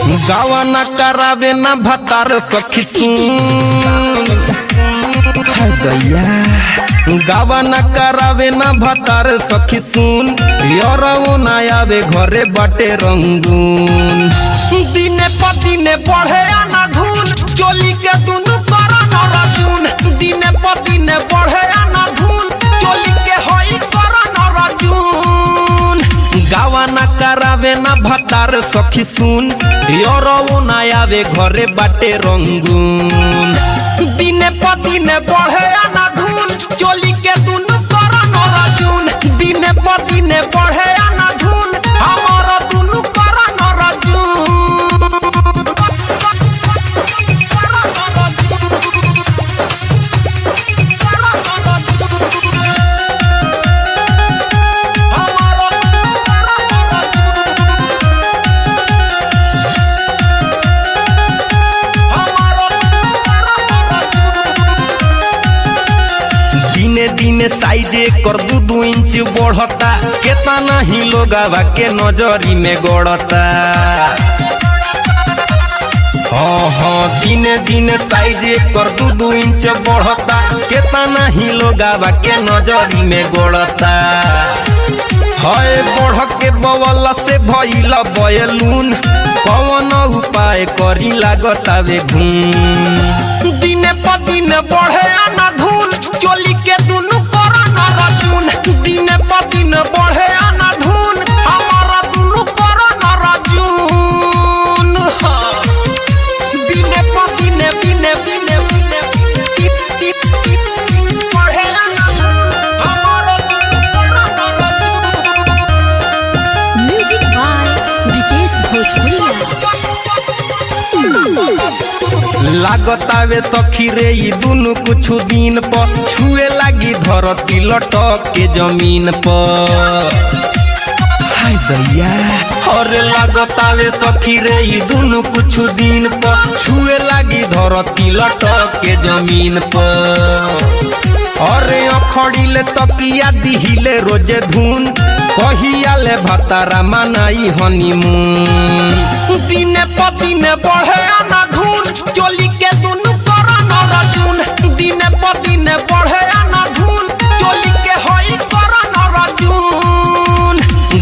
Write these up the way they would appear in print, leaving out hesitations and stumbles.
गावा न करावे न भतार सखी सुन दैया गावा न करावे न भतार सखी सुन यरऊ न आवे घरे बाटे रंगून दिने पदिने बढ़े आना धूल चोली के दुनु करा न रजून दिने पदिने बढ़े आना धूल चोली के होई करा न रजून गावा न करावे न भतार सखी सुन यरऊ न आवे घरे बाटे रंगून दिने पदिने बढ़े आना धूल चोली के दुनु करा न रजून दिने पदिने बढ़े आना धूल हमारा दुनु करा न रजून दिने दिने साइजे कर 2 इंच बढ़ता केतना ही लोगवा के नजरी में गड़ता हाँ दिने दिने साइजे कर 2 इंच बढ़ता केतना ही लोगवा के नजरी में गड़ता है बढ़ के बवला से भइला बयलून कौन उपाय करी लागता वे घूम दिने पदिने बढ़े आना धूल चोली के दुनु करा न रजून दिने पदिने बढ़े आना धूल हमारा दुनु करा न रजून दिने पदिने दिने दिने दिने बढ़े आना धूल हमारा दुनु करा न रजून। म्यूजिक बाय विकेश भोजपुरिया। लागतावे सखी रे ई दुनु कुछ दिन पर छुए लागी धरती लटक के जमीन पर हाय दैया अरे लागतावे सखी रे ई दुनु कुछ दिन पर छुए लागी धरती लटक के जमीन पर अरे अखड़िले तकिया दिहिले रोजे धुन कहियाले भतारा मनाई हनीमून दिने पदिने बढ़े आना धूल चोली के दुनु करा न रजून दिने पदिने बढ़े आना धूल चोली के होई करा न रजून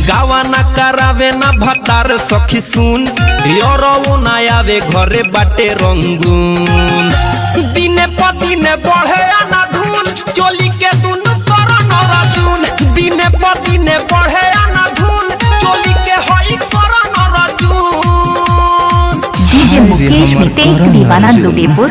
गावा न करावे न भतार सखी सुन यरऊ न आवे घरे बाटे रंगून दिने पदिने बढ़े आना धूल चोली के दुनु करा न रजून दिने पदिने बढ़े आना धूल चोली के होई करा न रजून। डीजे मुकेश मितेक दीवाना दुबेपुर।